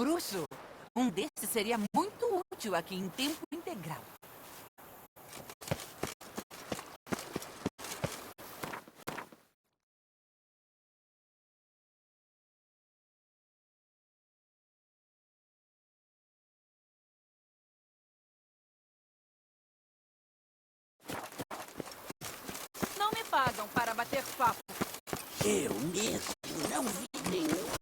bruxo. Um desses seria muito útil aqui em tempo integral. Não me pagam para bater papo. Eu mesmo não vi nenhum.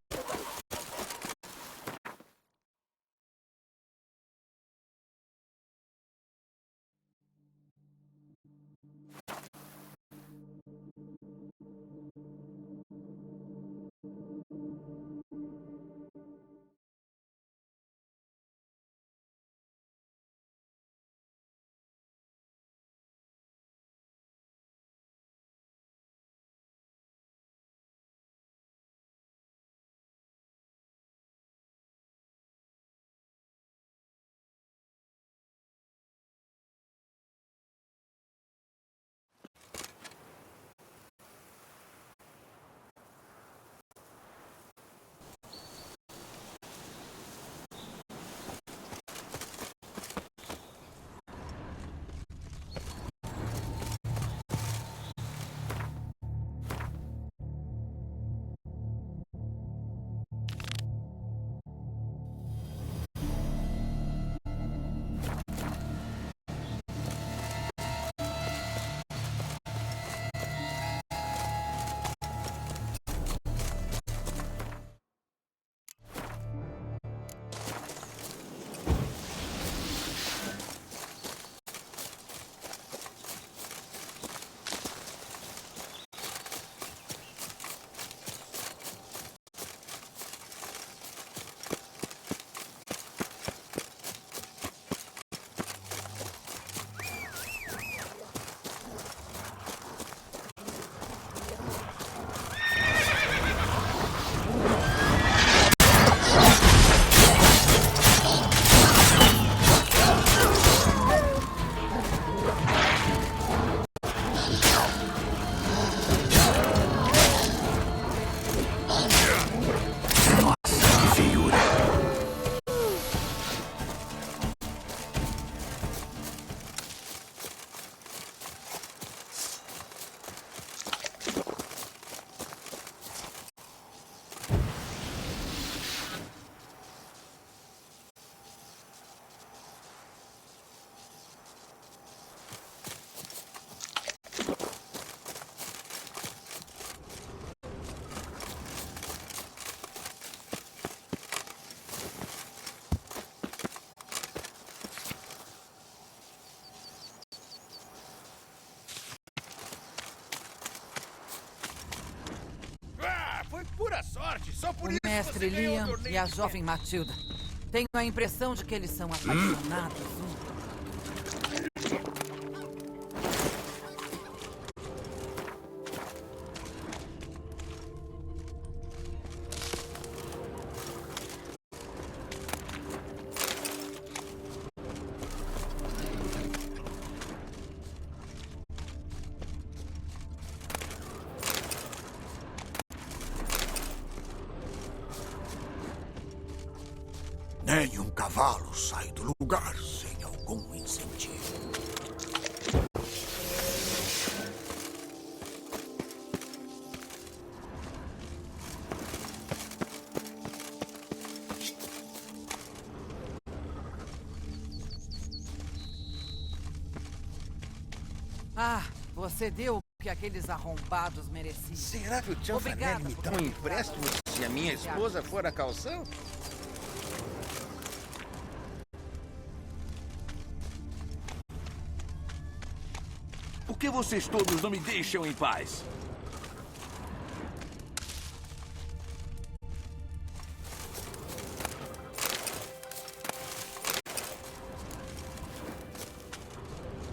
Foi pura sorte, só por O isso mestre você ganhou o Liam torneio e a de jovem Matilda. Tenho a impressão de que eles são apaixonados um. Nenhum cavalo sai do lugar sem algum incentivo. Ah, você deu o que aqueles arrombados mereciam. Será que o Tchan Obrigada Fanelli me por dá um ter empréstimo se a minha esposa for a calção? Por que vocês todos não me deixam em paz?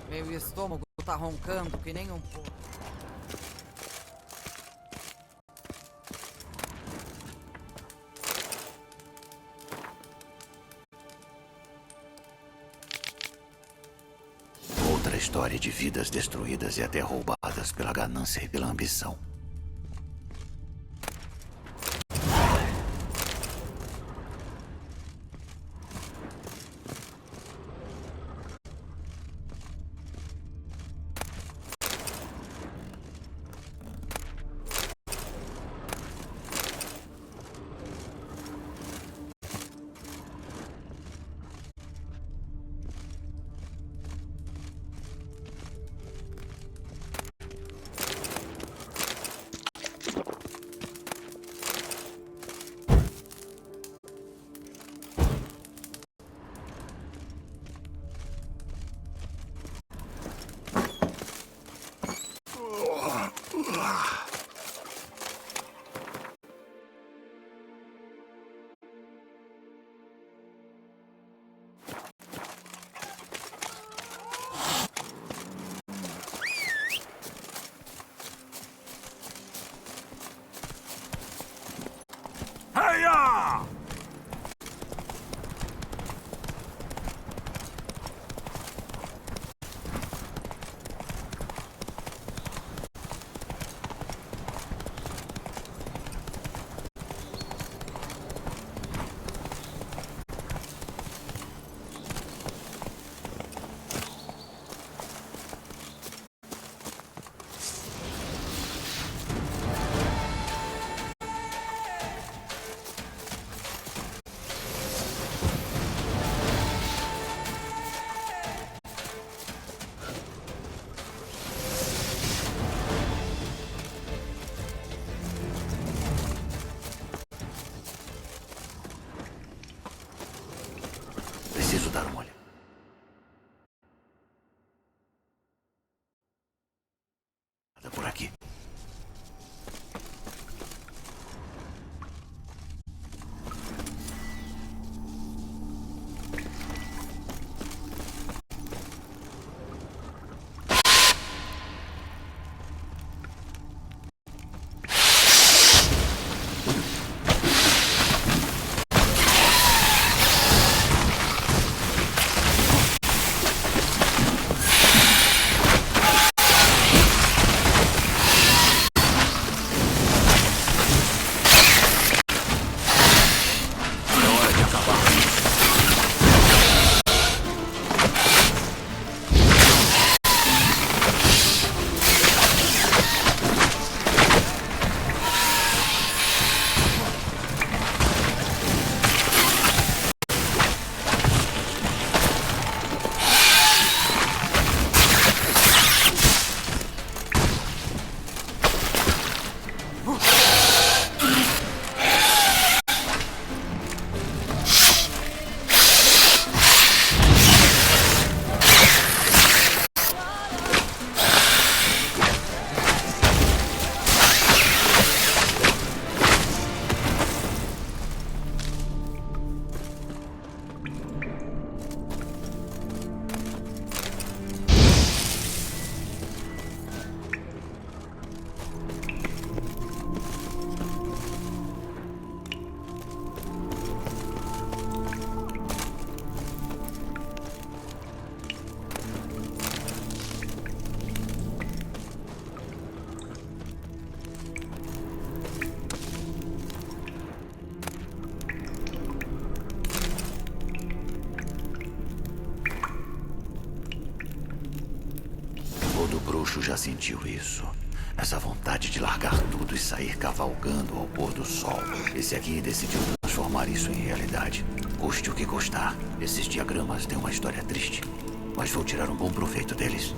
Meu estômago tá roncando que nem um porco. Outra história de vidas destruídas e até roubadas pela ganância e pela ambição. Preciso dar uma olhada. Por aqui. Todo bruxo já sentiu isso. Essa vontade de largar tudo e sair cavalgando ao pôr do sol. Esse aqui decidiu transformar isso em realidade. Custe o que custar. Esses diagramas têm uma história triste, mas vou tirar um bom proveito deles.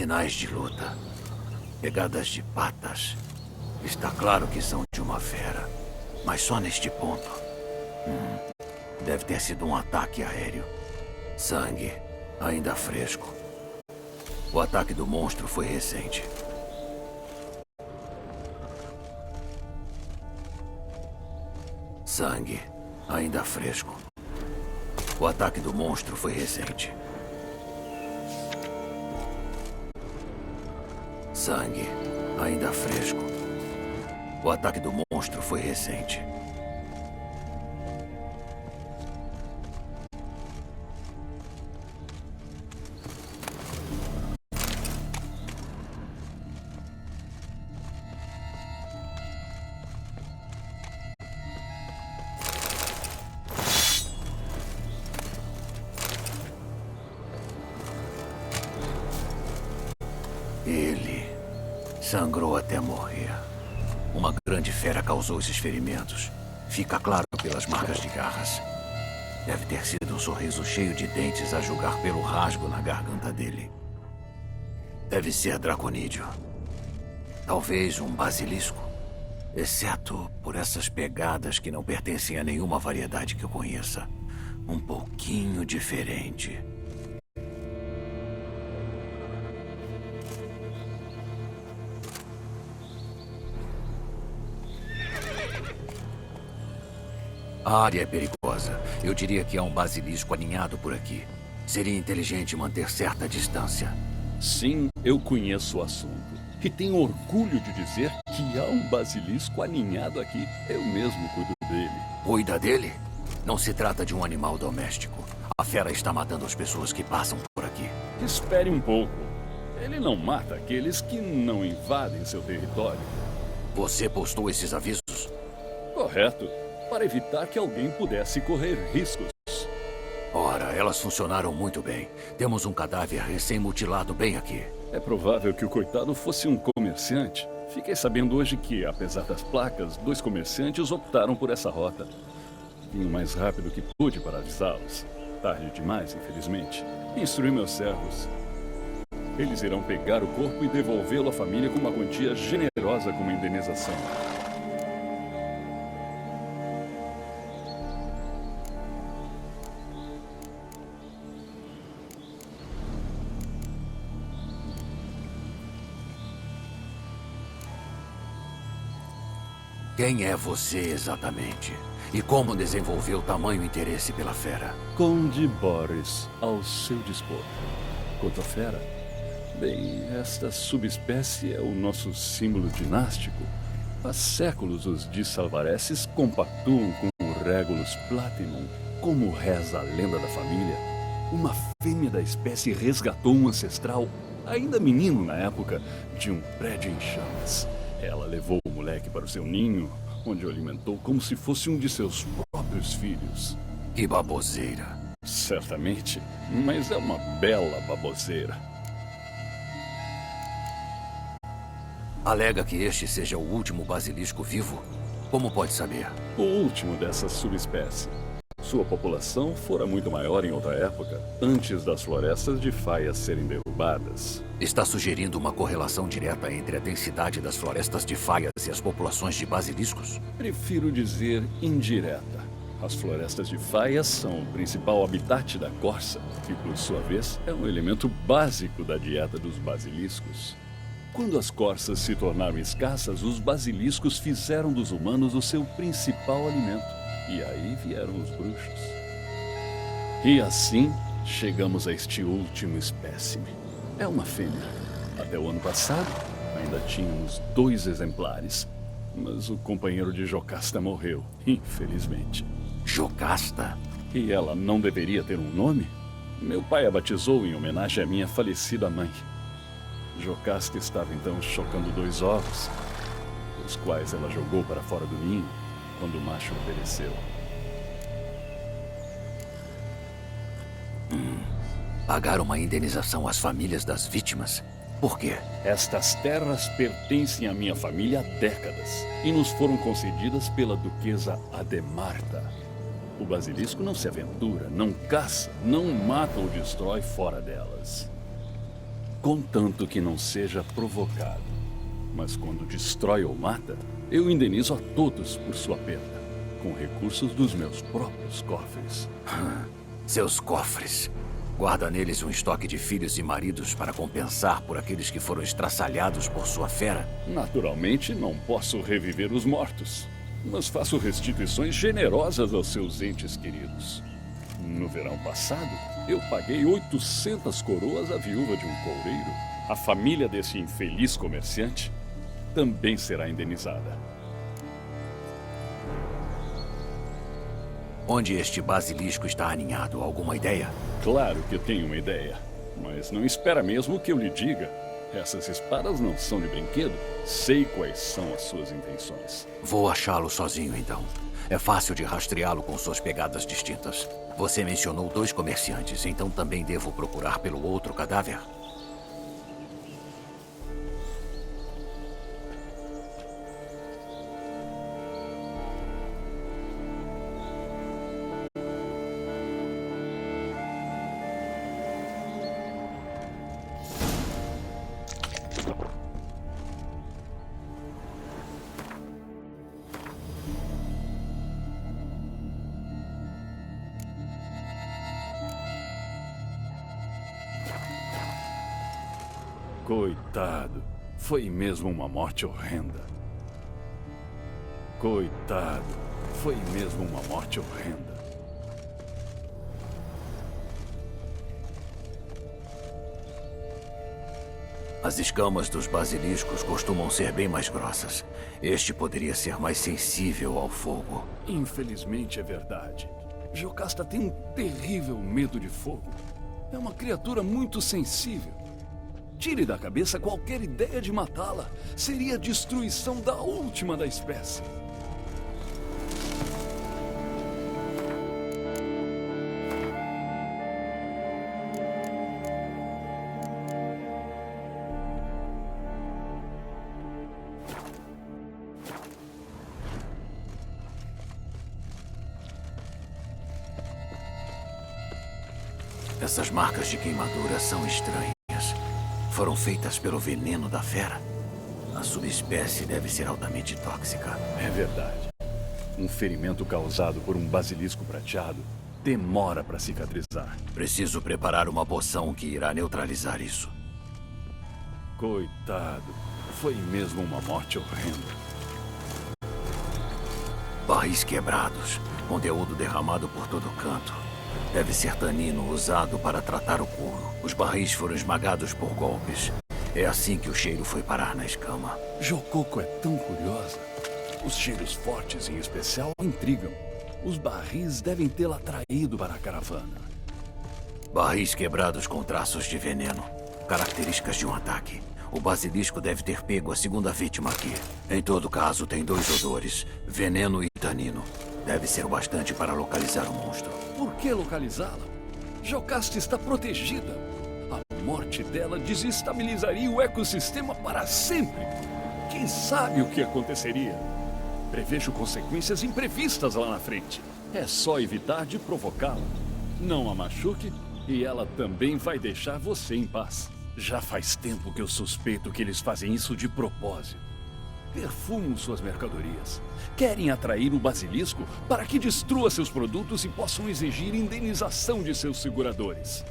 Sinais de luta. Pegadas de patas. Está claro que são de uma fera. Mas só neste ponto. Deve ter sido um ataque aéreo. Sangue. Ainda fresco. O ataque do monstro foi recente. Sangue. Ainda fresco. O ataque do monstro foi recente. Sangue, ainda fresco. O ataque do monstro foi recente. Ele sangrou até morrer. Uma grande fera causou esses ferimentos. Fica claro pelas marcas de garras. Deve ter sido um sorriso cheio de dentes a julgar pelo rasgo na garganta dele. Deve ser draconídeo. Talvez um basilisco. Exceto por essas pegadas que não pertencem a nenhuma variedade que eu conheça. Um pouquinho diferente. A área é perigosa. Eu diria que há um basilisco aninhado por aqui. Seria inteligente manter certa distância. Sim, eu conheço o assunto. E tenho orgulho de dizer que há um basilisco aninhado aqui. Eu mesmo cuido dele. Cuida dele? Não se trata de um animal doméstico. A fera está matando as pessoas que passam por aqui. Espere um pouco. Ele não mata aqueles que não invadem seu território. Você postou esses avisos? Correto. Para evitar que alguém pudesse correr riscos. Ora, elas funcionaram muito bem. Temos um cadáver recém-mutilado bem aqui. É provável que o coitado fosse um comerciante. Fiquei sabendo hoje que, apesar das placas, 2 comerciantes optaram por essa rota. Vim o mais rápido que pude para avisá-los. Tarde demais, infelizmente. Instruí meus servos. Eles irão pegar o corpo e devolvê-lo à família com uma quantia generosa como indenização. Quem é você exatamente? E como desenvolveu tamanho interesse pela fera? Conde Boris, ao seu dispor. Quanto à fera, bem, esta subespécie é o nosso símbolo dinástico. Há séculos os Dissalvareses compactuam com o Regulus Platinum. Como reza a lenda da família, uma fêmea da espécie resgatou um ancestral, ainda menino na época, de um prédio em chamas. Ela levou o moleque para o seu ninho, onde o alimentou como se fosse um de seus próprios filhos. Que baboseira. Certamente, mas é uma bela baboseira. Alega que este seja o último basilisco vivo? Como pode saber? O último dessa subespécie. Sua população fora muito maior em outra época, antes das florestas de faias serem derrubadas. Está sugerindo uma correlação direta entre a densidade das florestas de faias e as populações de basiliscos? Prefiro dizer indireta. As florestas de faias são o principal habitat da corça, que por sua vez é um elemento básico da dieta dos basiliscos. Quando as corças se tornaram escassas, os basiliscos fizeram dos humanos o seu principal alimento. E aí vieram os bruxos. E assim, chegamos a este último espécime. É uma fêmea. Até o ano passado, ainda tínhamos 2 exemplares. Mas o companheiro de Jocasta morreu, infelizmente. Jocasta? E ela não deveria ter um nome? Meu pai a batizou em homenagem à minha falecida mãe. Jocasta estava então chocando 2 ovos, os quais ela jogou para fora do ninho quando o macho pereceu. Pagar uma indenização às famílias das vítimas? Por quê? Estas terras pertencem à minha família há décadas e nos foram concedidas pela duquesa Ademarta. O basilisco não se aventura, não caça, não mata ou destrói fora delas. Contanto que não seja provocado. Mas quando destrói ou mata, eu indenizo a todos por sua perda, com recursos dos meus próprios cofres. Seus cofres. Guarda neles um estoque de filhos e maridos para compensar por aqueles que foram estraçalhados por sua fera? Naturalmente, não posso reviver os mortos, mas faço restituições generosas aos seus entes queridos. No verão passado, eu paguei 800 coroas à viúva de um coureiro. A família desse infeliz comerciante também será indenizada. Onde este basilisco está aninhado? Alguma ideia? Claro que tenho uma ideia, mas não espera mesmo que eu lhe diga. Essas espadas não são de brinquedo. Sei quais são as suas intenções. Vou achá-lo sozinho, então. É fácil de rastreá-lo com suas pegadas distintas. Você mencionou 2 comerciantes, então também devo procurar pelo outro cadáver? Coitado. Foi mesmo uma morte horrenda. Coitado. Foi mesmo uma morte horrenda. As escamas dos basiliscos costumam ser bem mais grossas. Este poderia ser mais sensível ao fogo. Infelizmente é verdade. Jocasta tem um terrível medo de fogo. É uma criatura muito sensível. Tire da cabeça qualquer ideia de matá-la. Seria a destruição da última da espécie. Essas marcas de queimadura são estranhas. Foram feitas pelo veneno da fera. A subespécie deve ser altamente tóxica. É verdade. Um ferimento causado por um basilisco prateado demora para cicatrizar. Preciso preparar uma poção que irá neutralizar isso. Coitado. Foi mesmo uma morte horrenda. Barris quebrados. Conteúdo derramado por todo canto. Deve ser tanino usado para tratar o couro. Os barris foram esmagados por golpes. É assim que o cheiro foi parar na escama. Jokoko é tão curiosa. Os cheiros fortes, em especial, intrigam. Os barris devem tê-la atraído para a caravana. Barris quebrados com traços de veneno. Características de um ataque. O basilisco deve ter pego a segunda vítima aqui. Em todo caso, tem 2 odores. Veneno e tanino. Deve ser o bastante para localizar o monstro. Por que localizá-la? Jocasta está protegida. A morte dela desestabilizaria o ecossistema para sempre. Quem sabe o que aconteceria? Prevejo consequências imprevistas lá na frente. É só evitar de provocá-la. Não a machuque e ela também vai deixar você em paz. Já faz tempo que eu suspeito que eles fazem isso de propósito. Perfumam suas mercadorias. Querem atrair o basilisco para que destrua seus produtos e possam exigir indenização de seus seguradores.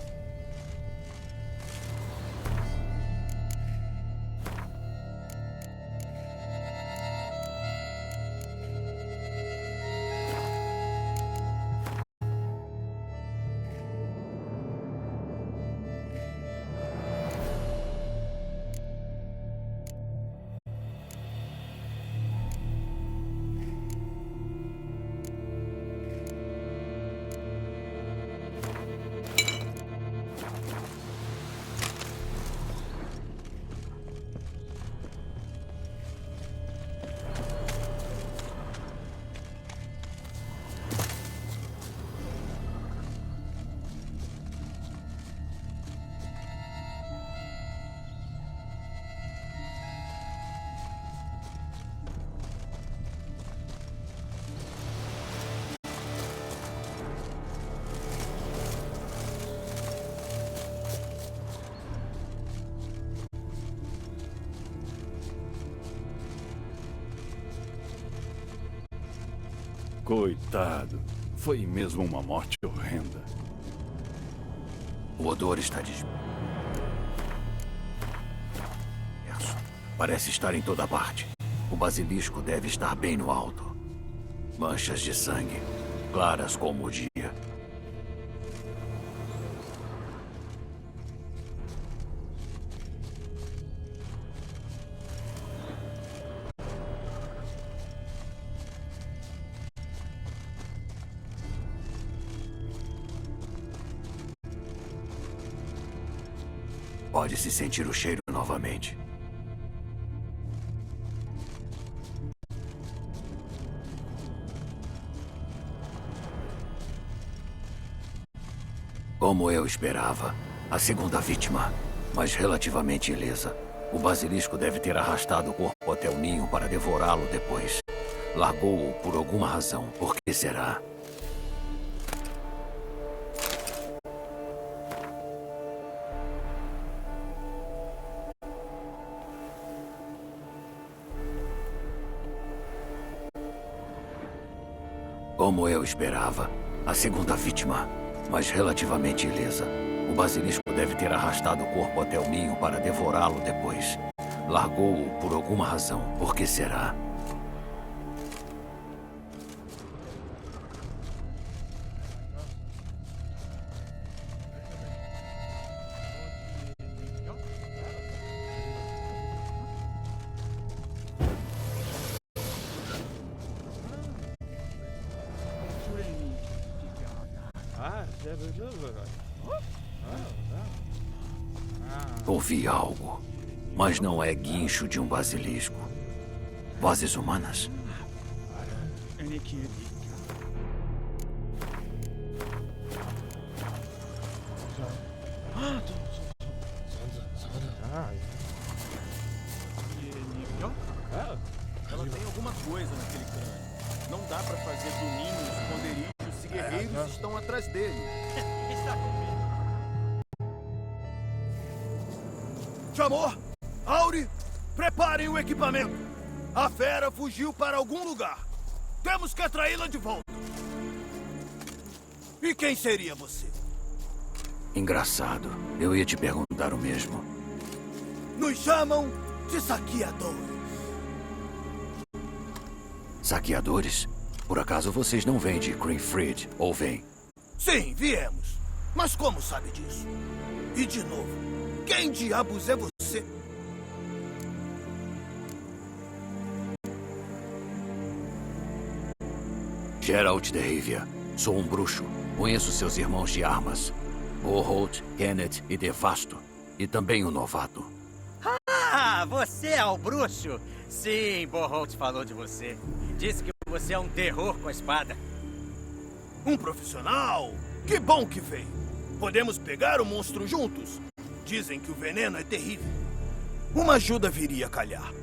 Coitado. Foi mesmo uma morte horrenda. O odor está Parece estar em toda parte. O basilisco deve estar bem no alto. Manchas de sangue, claras como o dia. Pode-se sentir o cheiro novamente. Como eu esperava, a segunda vítima, mas relativamente ilesa. O basilisco deve ter arrastado o corpo até o ninho para devorá-lo depois. Largou-o por alguma razão. Por que será? Como eu esperava, a segunda vítima, mas relativamente ilesa. O basilisco deve ter arrastado o corpo até o ninho para devorá-lo depois. Largou-o por alguma razão. Por que será? Ouvi algo, mas não é guincho de um basilisco. Vozes humanas? Ela tem alguma coisa naquele crânio. Não dá pra fazer do ninho um esconderijo se guerreiros estão atrás dele. Chamou? Auri, preparem o equipamento. A fera fugiu para algum lugar. Temos que atraí-la de volta. E quem seria você? Engraçado. Eu ia te perguntar o mesmo. Nos chamam de saqueadores. Saqueadores? Por acaso vocês não vêm de Greenfried, ou vêm? Sim, viemos. Mas como sabe disso? E de novo, quem diabos é você? Geralt de Rivia. Sou um bruxo. Conheço seus irmãos de armas. Borholt, Kenneth e Devasto. E também o novato. Ah, você é o bruxo? Sim, Borholt falou de você. Disse que você é um terror com a espada. Um profissional? Que bom que veio. Podemos pegar o monstro juntos? Dizem que o veneno é terrível. Uma ajuda viria a calhar.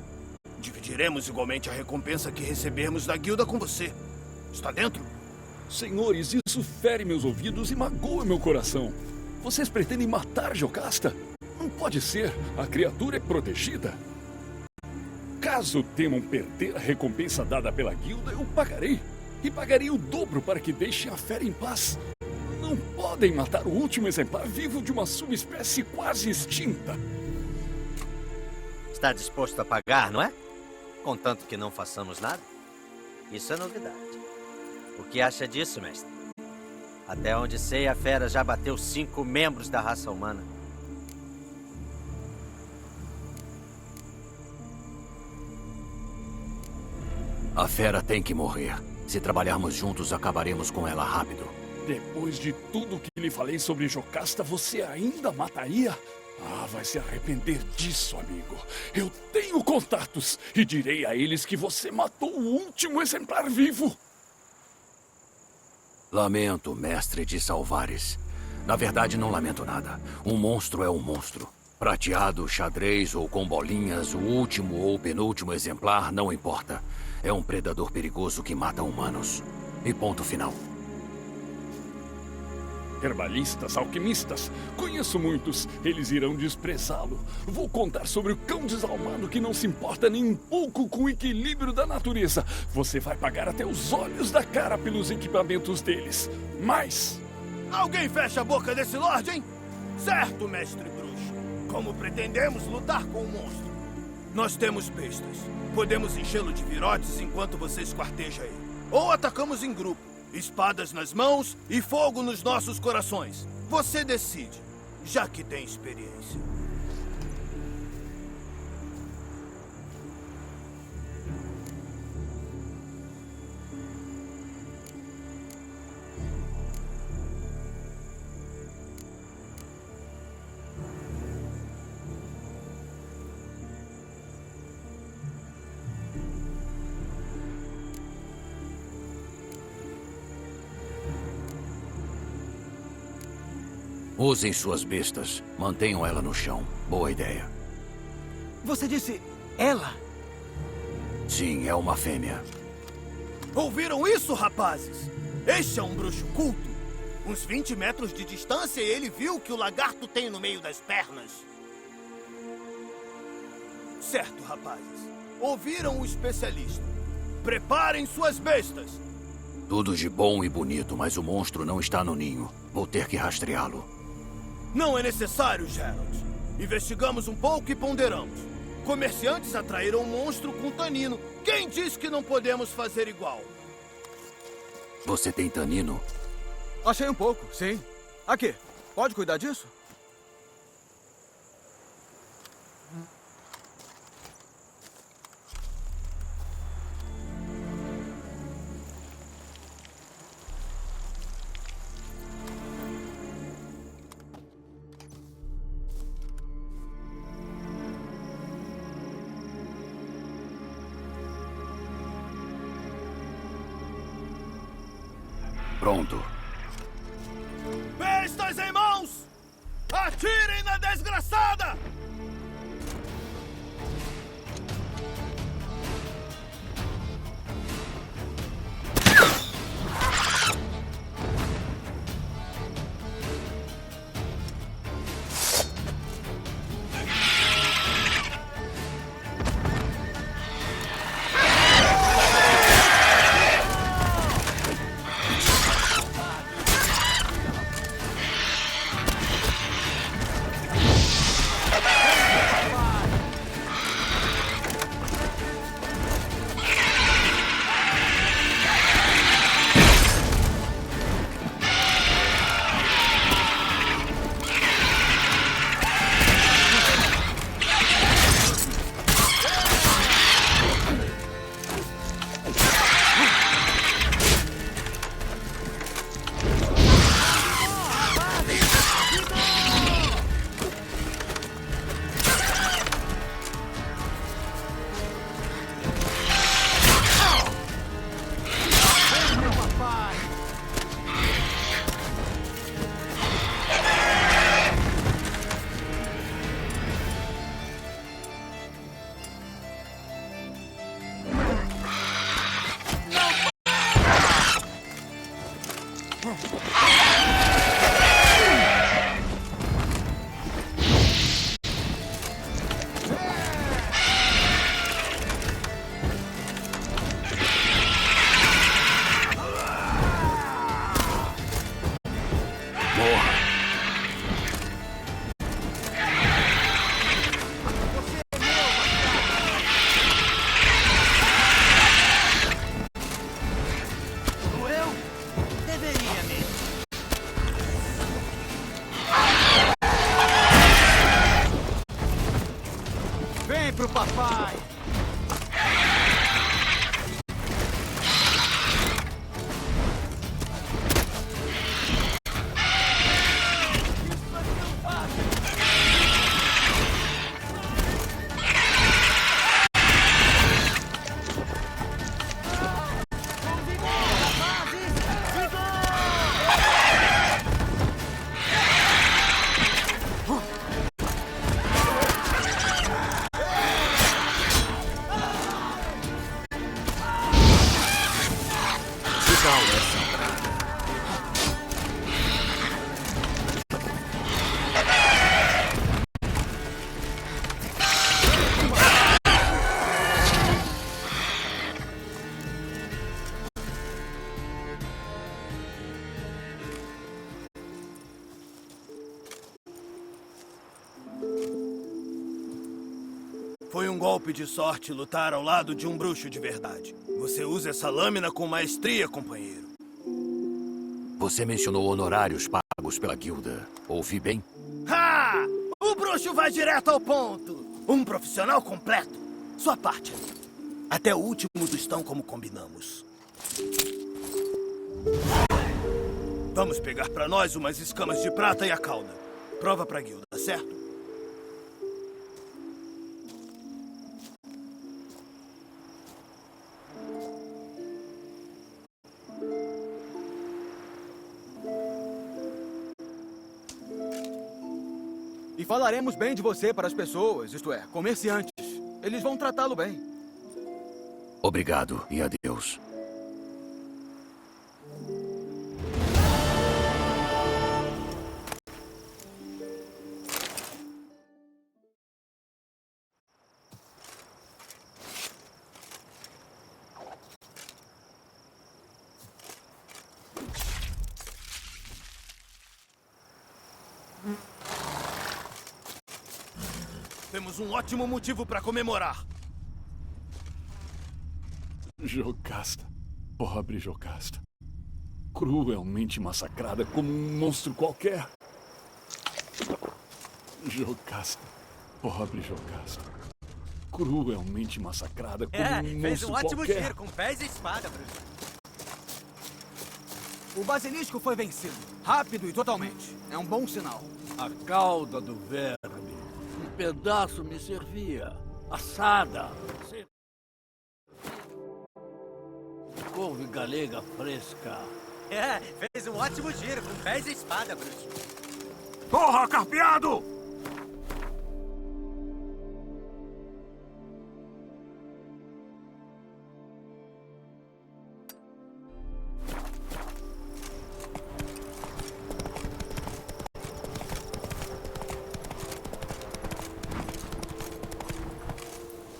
Dividiremos igualmente a recompensa que recebermos da guilda com você. Está dentro? Senhores, isso fere meus ouvidos e magoa meu coração. Vocês pretendem matar Jocasta? Não pode ser. A criatura é protegida. Caso temam perder a recompensa dada pela guilda, eu pagarei. E pagarei o dobro para que deixem a fera em paz. Não podem matar o último exemplar vivo de uma subespécie quase extinta. Está disposto a pagar, não é? Contanto que não façamos nada? Isso é novidade. O que acha disso, mestre? Até onde sei, a fera já bateu 5 membros da raça humana. A fera tem que morrer. Se trabalharmos juntos, acabaremos com ela rápido. Depois de tudo que lhe falei sobre Jocasta, você ainda mataria? Ah, vai se arrepender disso, amigo. Eu tenho contatos e direi a eles que você matou o último exemplar vivo. Lamento, mestre de Salvares. Na verdade, não lamento nada. Um monstro é um monstro. Prateado, xadrez ou com bolinhas, o último ou penúltimo exemplar, não importa. É um predador perigoso que mata humanos. E ponto final. Herbalistas, alquimistas, conheço muitos. Eles irão desprezá-lo. Vou contar sobre o cão desalmado que não se importa nem um pouco com o equilíbrio da natureza. Você vai pagar até os olhos da cara pelos equipamentos deles. Mas... Alguém fecha a boca desse lorde, hein? Certo, mestre bruxo. Como pretendemos lutar com o monstro? Nós temos bestas. Podemos enchê-lo de virotes enquanto você esquarteja ele. Ou atacamos em grupo. Espadas nas mãos e fogo nos nossos corações. Você decide, já que tem experiência. Usem suas bestas. Mantenham ela no chão. Boa ideia. Você disse ela? Sim, é uma fêmea. Ouviram isso, rapazes? Este é um bruxo culto. Uns 20 metros de distância e ele viu o que o lagarto tem no meio das pernas. Certo, rapazes. Ouviram o especialista. Preparem suas bestas. Tudo de bom e bonito, mas o monstro não está no ninho. Vou ter que rastreá-lo. Não é necessário, Geralt. Investigamos um pouco e ponderamos. Comerciantes atraíram um monstro com tanino. Quem disse que não podemos fazer igual? Você tem tanino? Achei um pouco, sim. Aqui, pode cuidar disso? Pronto. Bestas em mãos! Atirem na desgraçada! Vem pro papai! Foi um golpe de sorte lutar ao lado de um bruxo de verdade. Você usa essa lâmina com maestria, companheiro. Você mencionou honorários pagos pela guilda. Ouvi bem? Ha! O bruxo vai direto ao ponto. Um profissional completo. Sua parte. Até o último tostão, como combinamos. Vamos pegar pra nós umas escamas de prata e a cauda. Prova pra guilda, certo? E falaremos bem de você para as pessoas, isto é, comerciantes. Eles vão tratá-lo bem. Obrigado e adeus. temos um ótimo motivo para comemorar. Jocasta. Pobre Jocasta. Cruelmente massacrada como um monstro qualquer. Jocasta. Pobre Jocasta. Cruelmente massacrada como um fez um monstro ótimo qualquer. giro com pés e espada, bruxo. O basilisco foi vencido. Rápido e totalmente. É um bom sinal. A cauda do verme. Um pedaço me servia. Assada. Couve galega fresca. Fez um ótimo giro com pés e espada, bruxo. Corra, carpeado!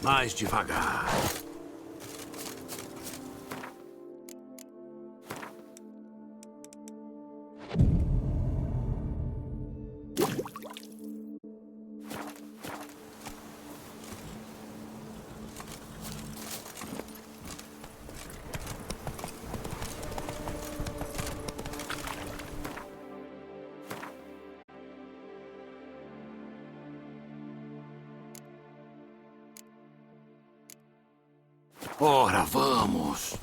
Mais devagar. Ora, vamos!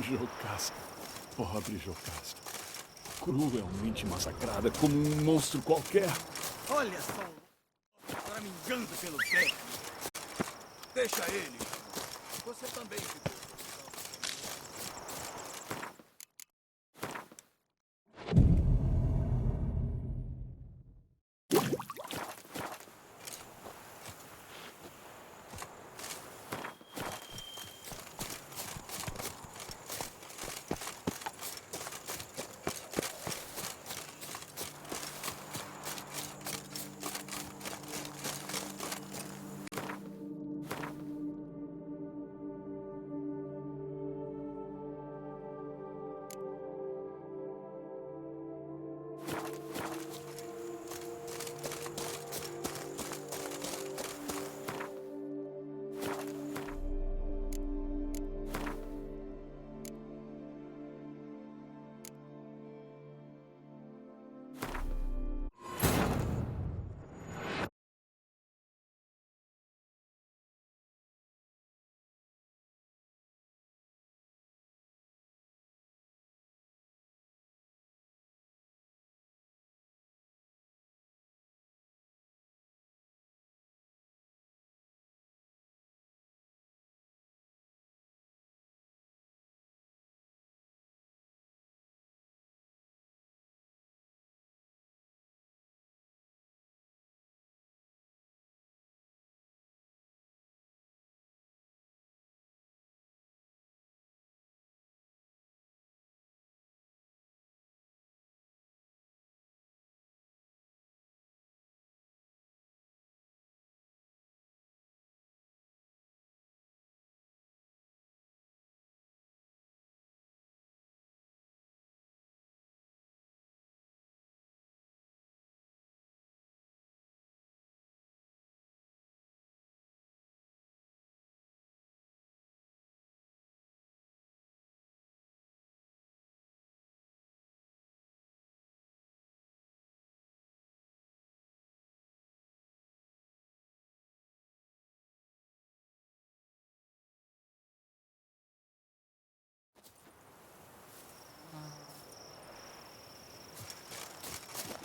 Jocasta. Pobre Jocasta. Cruelmente massacrada como um monstro qualquer. Olha só. Agora me engano pelo pé. Deixa ele. Você também ficou.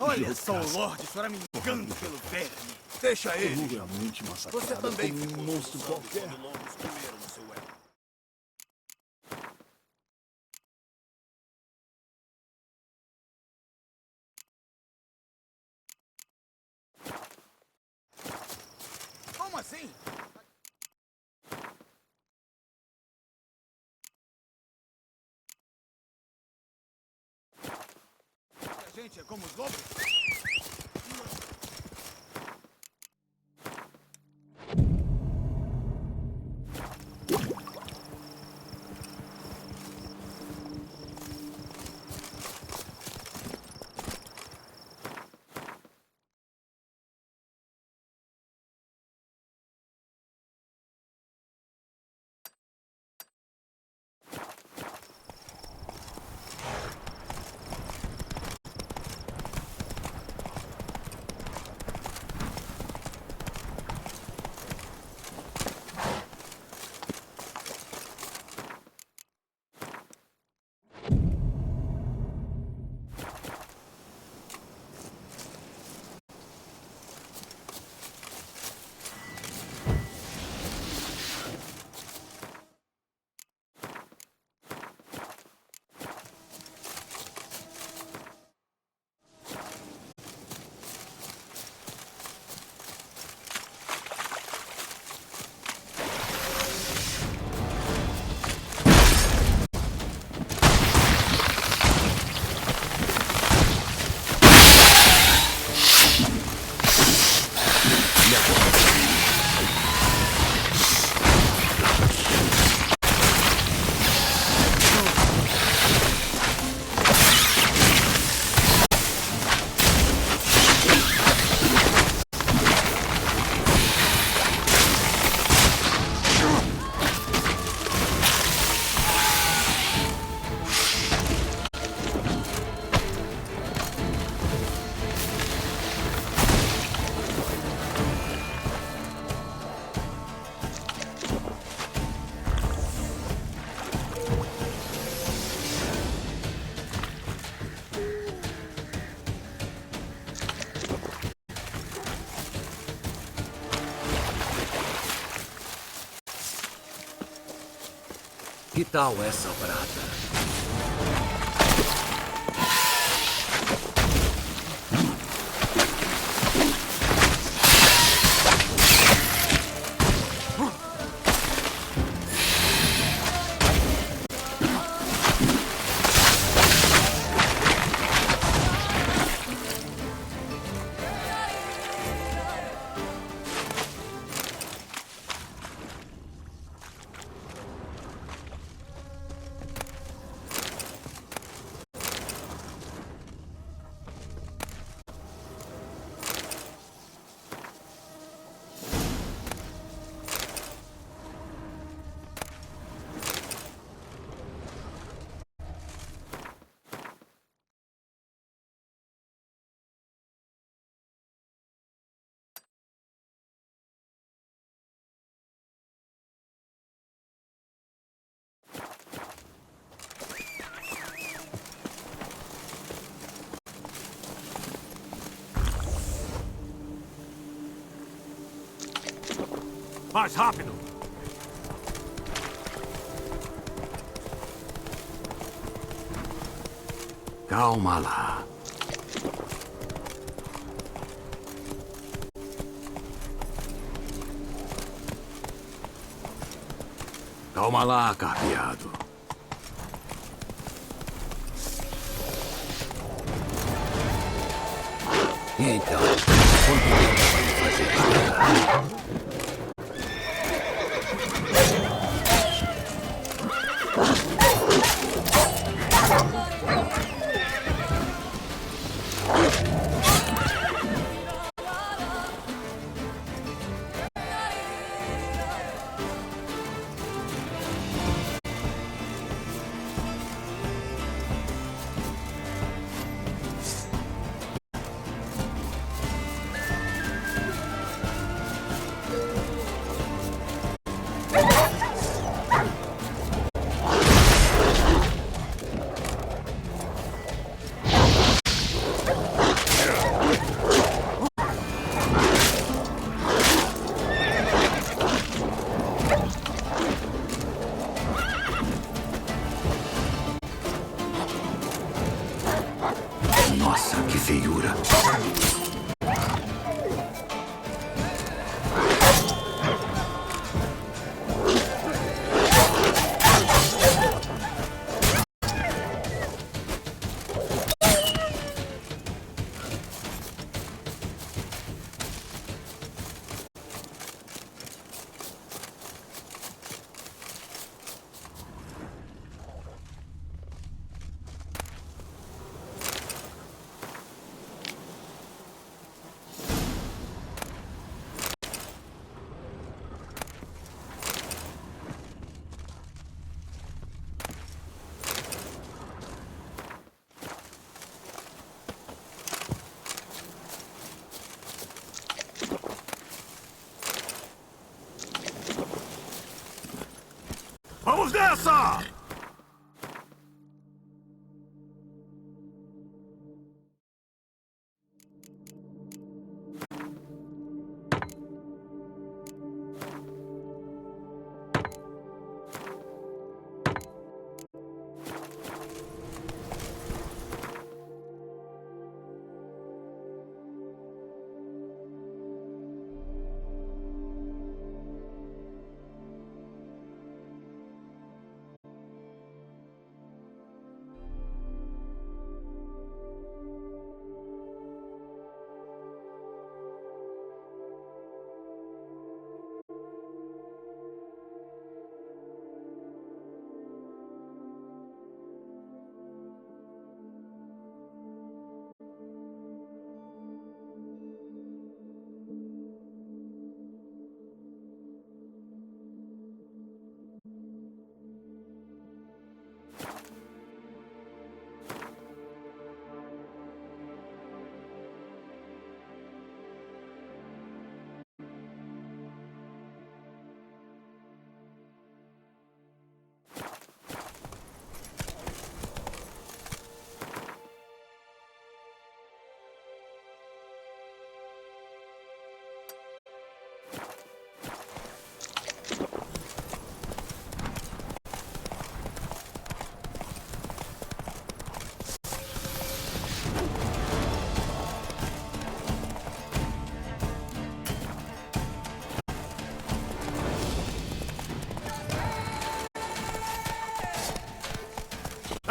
Olha só o Lorde choramingando pelo verme. Deixa ele. Duramente massacrado Você também como ficou um monstro suando qualquer. quando lobos comeram o seu ego. Como assim? A gente é como os lobos? Que tal essa prata? Mais rápido! Calma lá. Calma lá, carpeado. Então, quanto tempo vai me fazer esperar? Nossa, que feiura. Vamos nessa!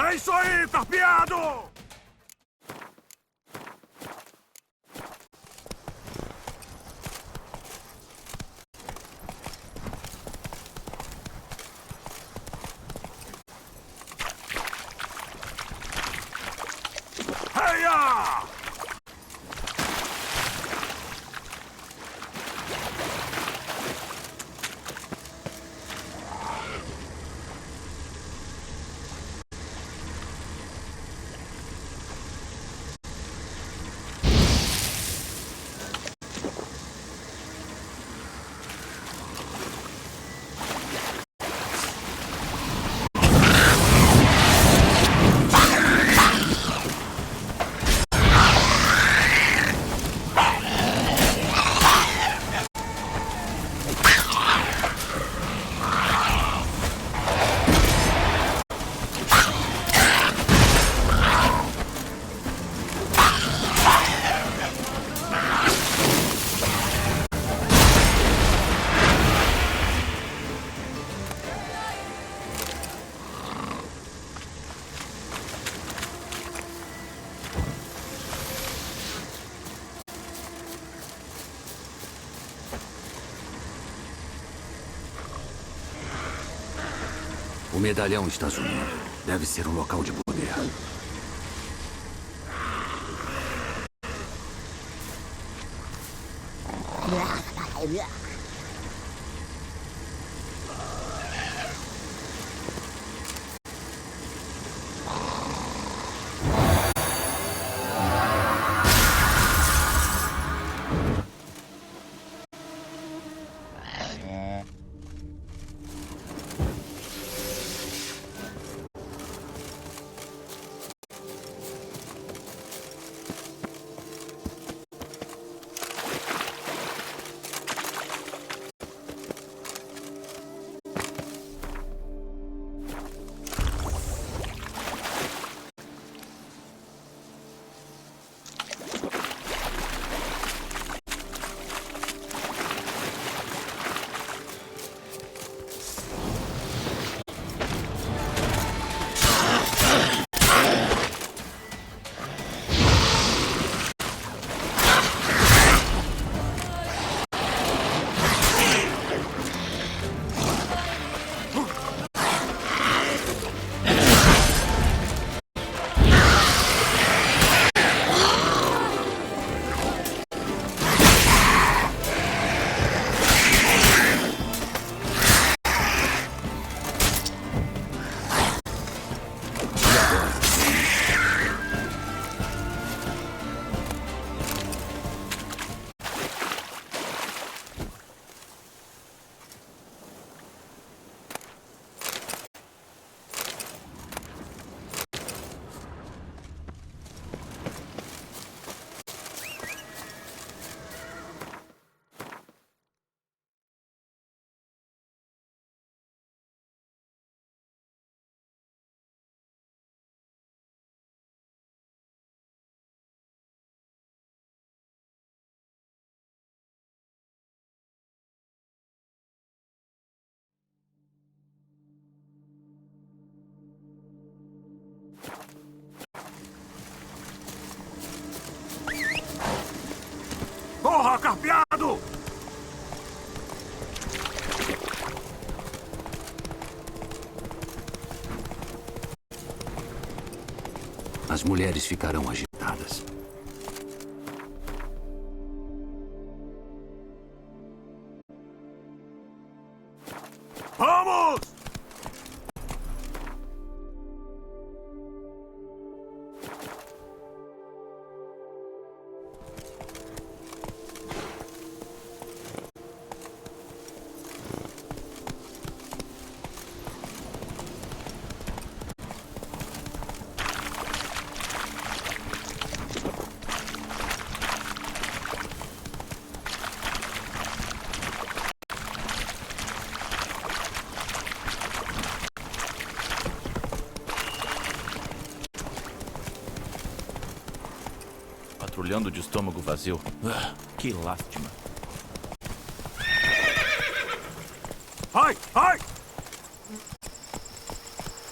É isso aí, torpeado! Heia! O medalhão está sumindo. Deve ser um local de poder. Corra, carpeado! As mulheres ficarão agitadas. Vamos! Patrulhando de estômago vazio. Que lástima. Ai, ai!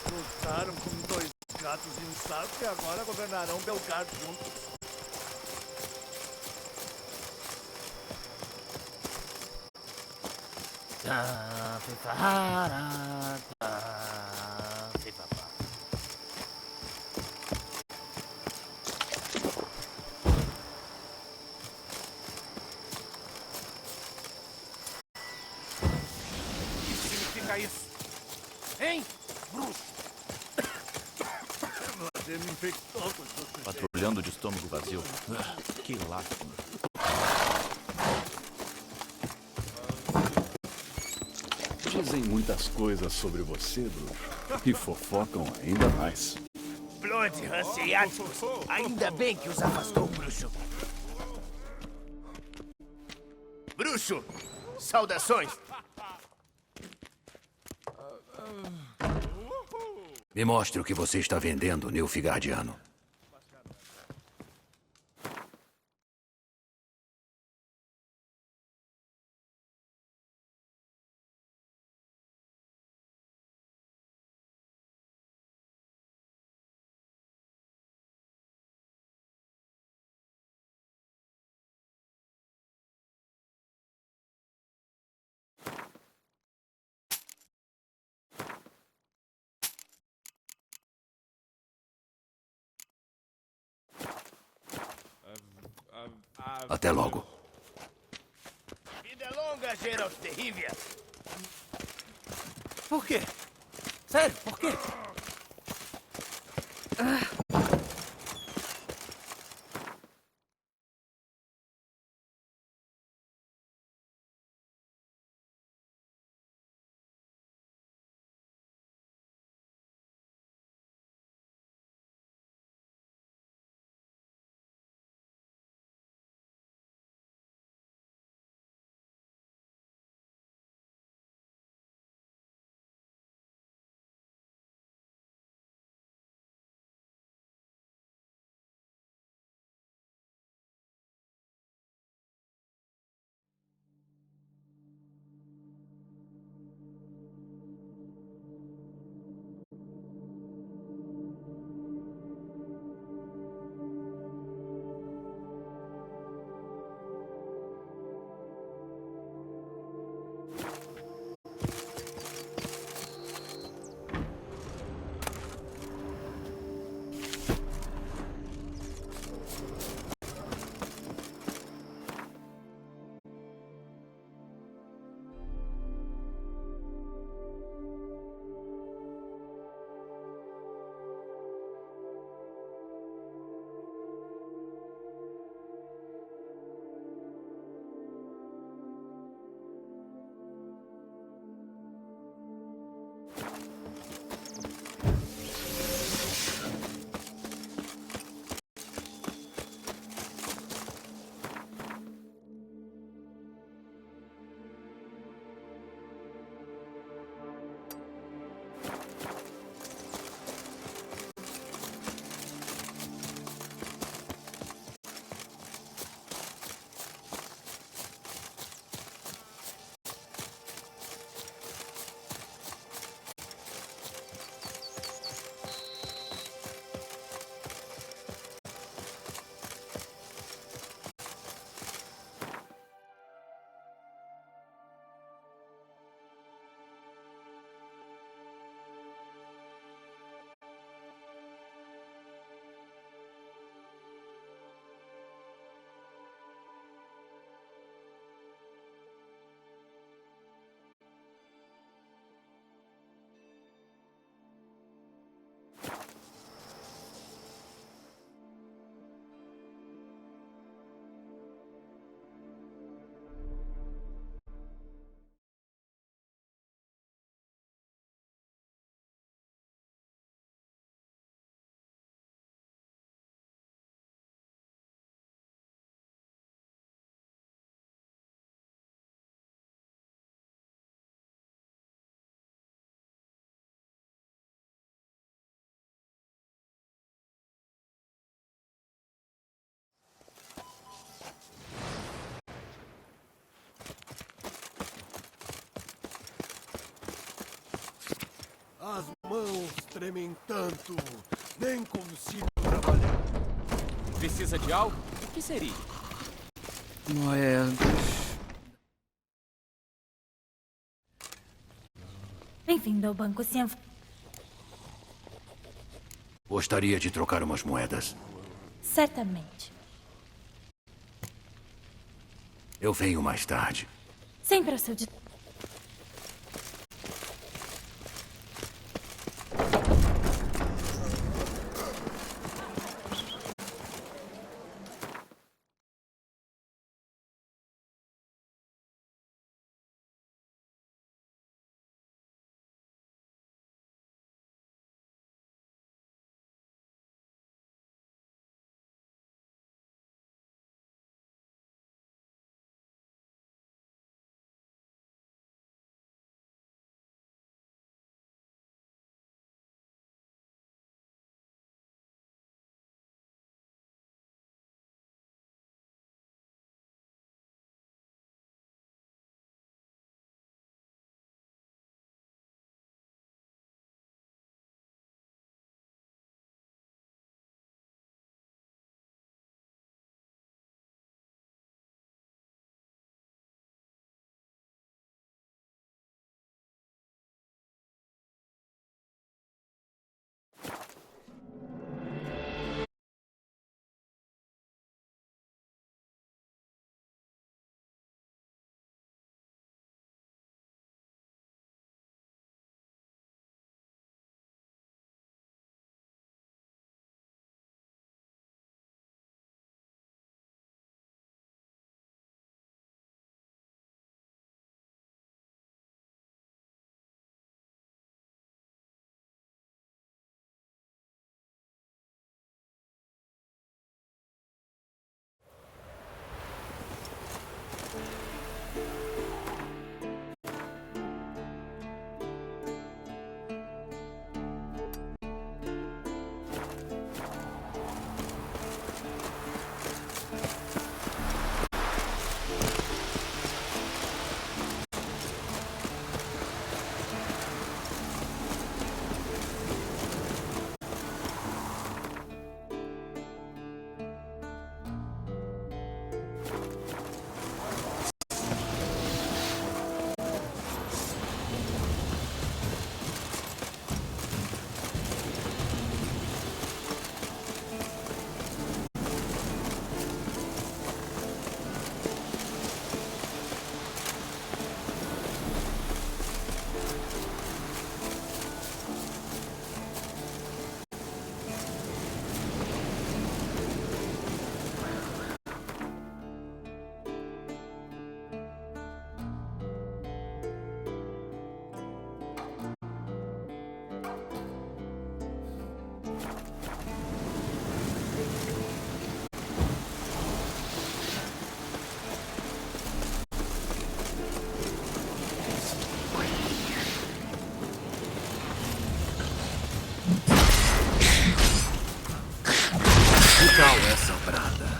Lutaram como dois gatos em um saco e agora governarão Belgard juntos. O que significa isso? Hein, bruxo? Você me infectou com suas sujeira. Patrulhando de estômago vazio. Que lástima. Dizem muitas coisas sobre você, bruxo. E fofocam ainda mais. Blood Hanseaticus. Ainda bem que os afastou, bruxo. Bruxo, saudações. Me mostre o que você está vendendo, Nilfgaardiano. Até logo. Vida longa, Geralt de Rivia. Por quê? Sério, por quê? tremem tanto. Nem consigo trabalhar. Precisa de algo? O que seria? Moedas. Bem-vindo ao Banco Cian. Gostaria de trocar umas moedas. Certamente. Eu venho mais tarde. Sempre ao seu dispor. Tal essa brada.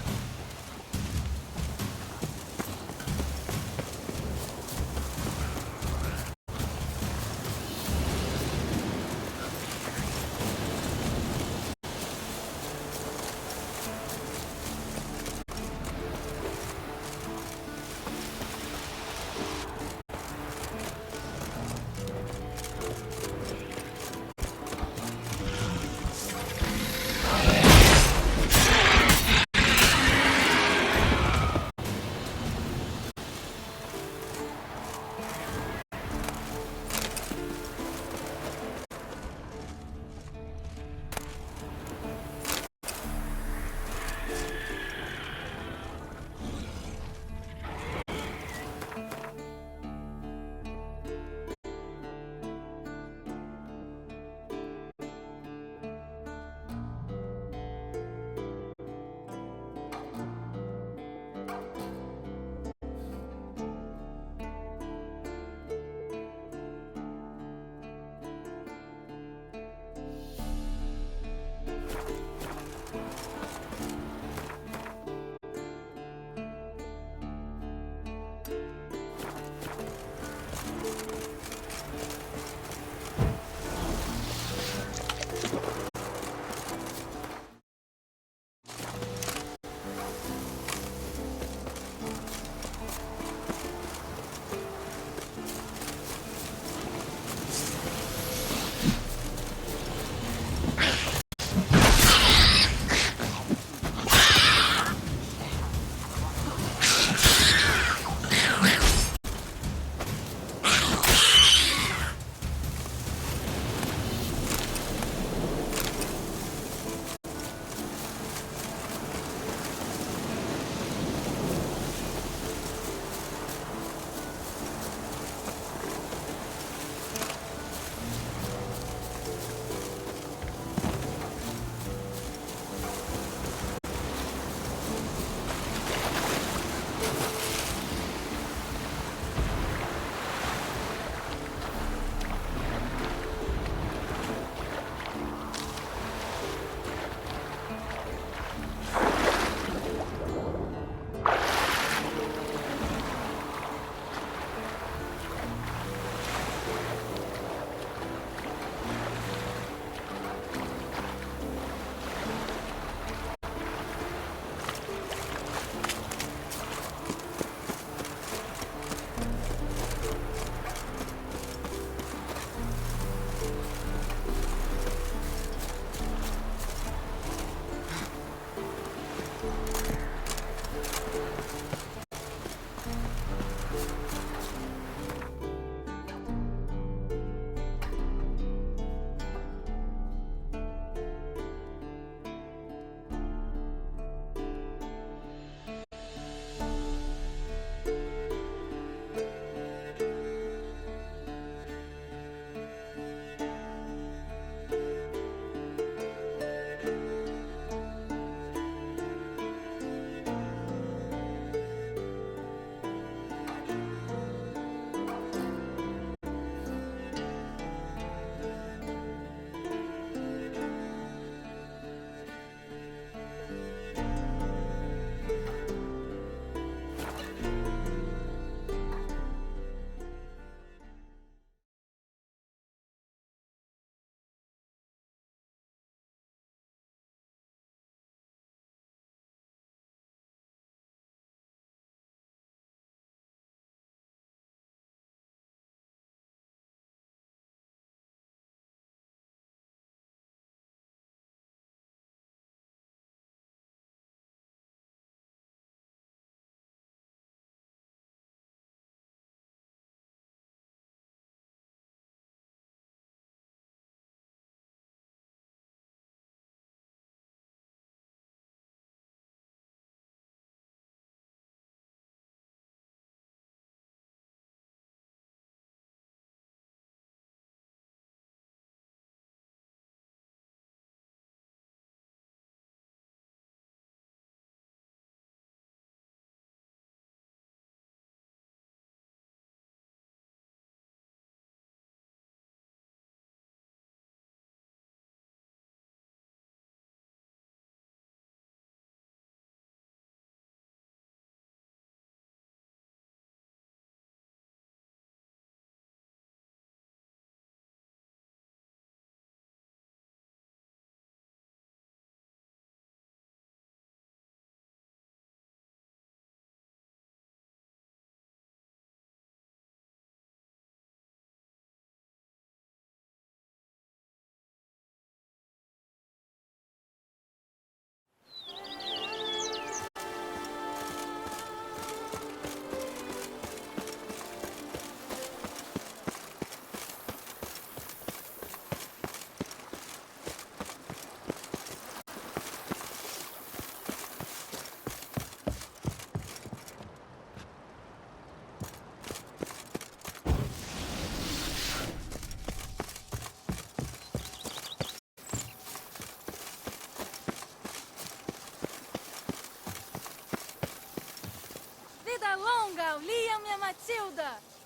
Liam e a Matilda!